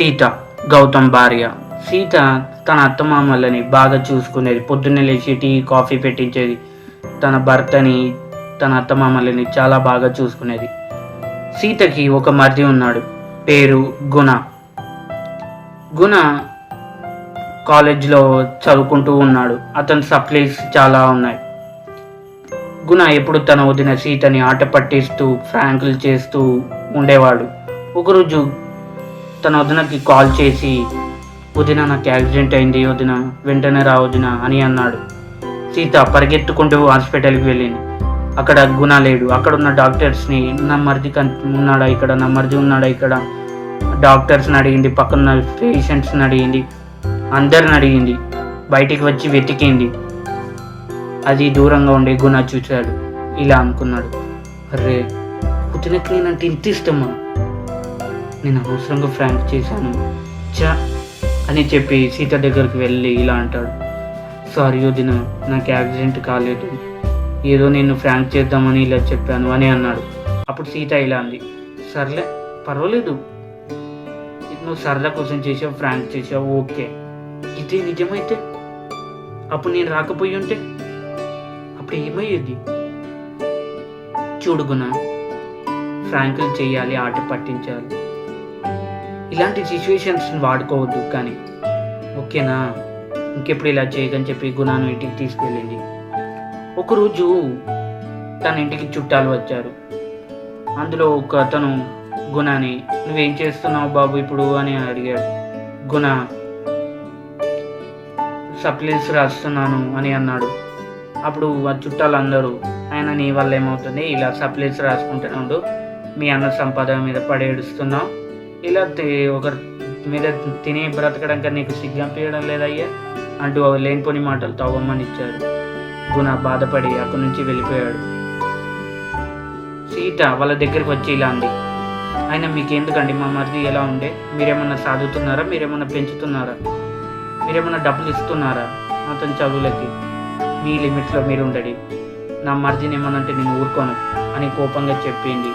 సీత, గౌతమ్ భార్య. సీత తన అత్తమామలని బాగా చూసుకునేది. పొద్దున్నే లేచి టీ కాఫీ పెట్టించేది. తన భర్తని, తన అత్తమామలని చాలా బాగా చూసుకునేది. సీతకి ఒక మరిది ఉన్నాడు, పేరు గుణ. గుణ కాలేజ్లో చదువుకుంటూ ఉన్నాడు. అతని సప్లైస్ చాలా ఉన్నాయి. గుణ ఎప్పుడు తన వదిన సీతని ఆట పట్టిస్తూ ఫ్రాంకులు చేస్తూ ఉండేవాడు. ఒకరోజు తన వదినకి కాల్ చేసి, వదిన నాకు యాక్సిడెంట్ అయింది వదిన, వెంటనే రా వదిన అని అన్నాడు. సీత పరిగెత్తుకుంటూ హాస్పిటల్కి వెళ్ళింది. అక్కడ గుణ లేడు. అక్కడ ఉన్న డాక్టర్స్ని, నా మరిది ఉన్నాడా ఇక్కడ, నా మరిది ఉన్నాడా ఇక్కడ, డాక్టర్స్ని అడిగింది, పక్కన పేషెంట్స్ని అడిగింది, అందరిని అడిగింది. బయటికి వచ్చి వెతికింది. అది దూరంగా ఉండే గుణ చూశాడు. ఇలా అనుకున్నాడు, అరే వదినకి నేనంటే ఇంత ఇష్టమా, నేను అవసరంగా ఫ్రాంక్ చేశాను చా అని చెప్పి సీత దగ్గరికి వెళ్ళి ఇలా అంటాడు, సారీ వదిన, నాకు యాక్సిడెంట్ కాలేదు, ఏదో నేను ఫ్రాంక్ చేద్దామని ఇలా చెప్పాను అని అన్నాడు. అప్పుడు సీత ఇలా అంది, సర్లే పర్వాలేదు, నువ్వు సరదా కోసం చేసావు, ఫ్రాంక్ చేసావు, ఓకే. ఇది నిజమైతే అప్పుడు నేను రాకపోయి ఉంటే అప్పుడు ఏమయ్యేది? చూడుగున, ఫ్రాంకులు చేయాలి, ఆట పట్టించాలి, ఇలాంటి సిచ్యువేషన్స్ని వాడుకోవద్దు కానీ, ఓకేనా, ఇంకెప్పుడు ఇలా చేయకని చెప్పి గుణాను ఇంటికి తీసుకెళ్ళింది. ఒకరోజు తన ఇంటికి చుట్టాలు వచ్చారు. అందులో ఒక అతను గుణాని, నువ్వేం చేస్తున్నావు బాబు ఇప్పుడు అని అడిగాడు. గుణ, సప్లైస్ రాస్తున్నాను అని అన్నాడు. అప్పుడు ఆ చుట్టాలందరూ, ఆయన నీ వల్ల ఏమవుతుంది, ఇలా సప్లైస్ రాసుకుంటూనే ఉండు, మీ అన్న సంపాదన మీద పడేడుస్తున్నావు, ఇలా ఒకరి మీద తిని బ్రతకడానికి నీకు సిగ్గంపేయడం లేదయ్యా అంటూ లేనిపోని మాటలతో అవ్వమని ఇచ్చారు. గుణ బాధపడి అక్కడి నుంచి వెళ్ళిపోయాడు. సీత వాళ్ళ దగ్గరికి వచ్చి ఇలా అంది, ఆయన మీకెందుకండి, మా మరిది ఎలా ఉండే, మీరేమన్నా సాదుతున్నారా, మీరేమన్నా పెంచుతున్నారా, మీరేమన్నా డబ్బులు ఇస్తున్నారా అతని చదువులకి, మీ లిమిట్స్లో మీరు ఉండడి, నా మరిదిని ఏమనంటే నేను ఊరుకోను అని కోపంగా చెప్పింది.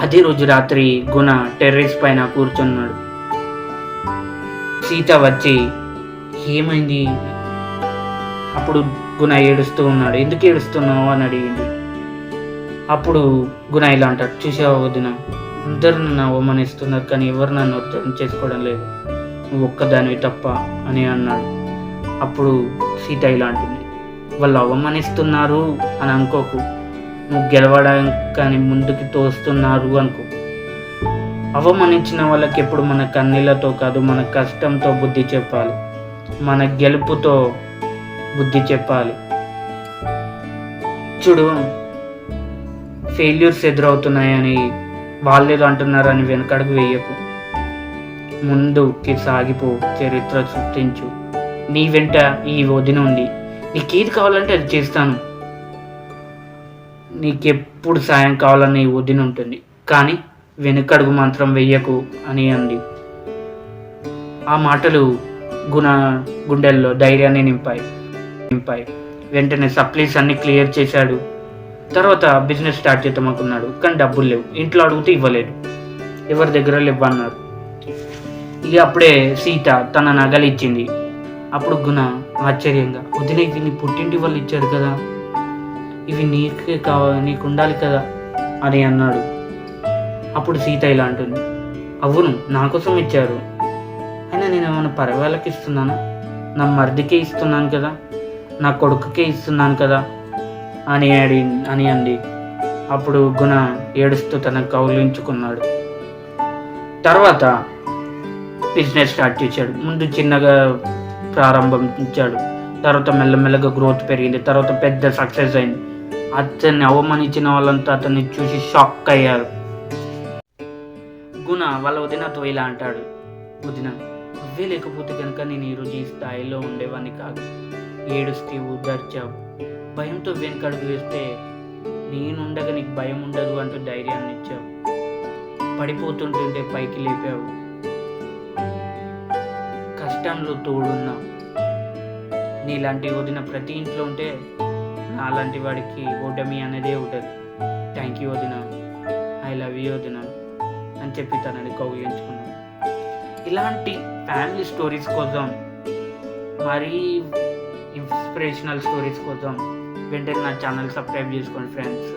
అదే రోజు రాత్రి గుణ టెర్రస్ పైన కూర్చున్నాడు. సీత వచ్చి, ఏమైంది? అప్పుడు గుణ ఏడుస్తూ ఉన్నాడు. ఎందుకు ఏడుస్తున్నావు అని అడిగింది. అప్పుడు గుణ ఇలా అంటాడు, చూసావా వదిన, అందరు నన్ను అవమానిస్తున్నారు కానీ ఎవరు నన్ను అర్థం చేసుకోవడం లేదు, నువ్వు ఒక్కదానివి తప్ప అని అన్నాడు. అప్పుడు సీత ఇలా అంటుంది, వాళ్ళు అవమానిస్తున్నారు అని అనుకోకు, నువ్వు గెలవడానికి కానీ ముందుకు తోస్తున్నారు అనుకో. అవమానించిన వాళ్ళకి ఎప్పుడు మన కన్నీళ్లతో కాదు, మన కష్టంతో బుద్ధి చెప్పాలి, మన గెలుపుతో బుద్ధి చెప్పాలి. చూడు, ఫెయిల్యూర్స్ ఎదురవుతున్నాయని వాళ్ళేదో అంటున్నారని వెనకడుగు వేయకు, ముందుకి సాగిపో, చరిత్ర సృష్టించు. నీ వెంట ఈ వదిన ఉంది, నీకేది కావాలంటే అది చేస్తాను, నీకెప్పుడు సాయం కావాలని ఈ వదిన ఉంటుంది, కానీ వెనకడుగు మాత్రం వెయ్యకు అని అంది. ఆ మాటలు గుణ గుండెల్లో ధైర్యాన్ని నింపాయి. వెంటనే సప్లైస్ అన్ని క్లియర్ చేశాడు. తర్వాత బిజినెస్ స్టార్ట్ చేద్దాం అనుకున్నాడు, కానీ డబ్బులు లేవు. ఇంట్లో అడిగితే ఇవ్వలేదు, ఎవరి దగ్గర లేవు అన్నారు. ఇక అప్పుడే సీత తన నగలు ఇచ్చింది. అప్పుడు గుణ ఆశ్చర్యంగా, వదిన ఇవి నీ పుట్టింటి వాళ్ళు ఇచ్చారు కదా, ఇవి నీకే నీకు ఉండాలి కదా అని అన్నాడు. అప్పుడు సీత ఇలా అంటుంది, అవును నా కోసం ఇచ్చారు, అయినా నేను ఏమైనా పరవాళ్ళకి ఇస్తున్నానా, నా మరిదికే ఇస్తున్నాను కదా, నా కొడుకుకే ఇస్తున్నాను కదా అని అంది. అప్పుడు గుణ ఏడుస్తూ తన కౌలించుకున్నాడు. తర్వాత బిజినెస్ స్టార్ట్ చేశాడు. ముందు చిన్నగా ప్రారంభించాడు, తర్వాత మెల్లమెల్లగా గ్రోత్ పెరిగింది, తర్వాత పెద్ద సక్సెస్ అయింది. అతన్ని అవమానించిన వాళ్ళంతా అతన్ని చూసి షాక్ అయ్యారు. గుణ వాళ్ళ వదినతో ఇలా అంటాడు, వదిన నువ్వే లేకపోతే కనుక నేను ఈరోజు ఈ స్థాయిలో ఉండేవాడిని కాదు, ఏడుస్తే ఊదర్చావు, భయంతో వెనకడుగు వేస్తే నేనుండగా నీకు భయం ఉండదు అంటూ ధైర్యాన్ని ఇచ్చావు, పడిపోతుంటుంటే పైకి లేపావు, కష్టంలో తోడున్నా. నీలాంటి వదిన ప్రతి ఇంట్లో ఉంటే నాలాంటి వాడికి ఓటమి అనేదే ఉంటుంది. థ్యాంక్ యూ వదిన, ఐ లవ్ యూ వదిన, అని చెప్పి తనని కౌగిలించుకున్నాడు. ఇలాంటి ఫ్యామిలీ స్టోరీస్ కోసం, మరీ ఇన్స్పిరేషనల్ స్టోరీస్ కోసం వెంటనే నా ఛానల్ సబ్స్క్రైబ్ చేసుకోండి ఫ్రెండ్స్.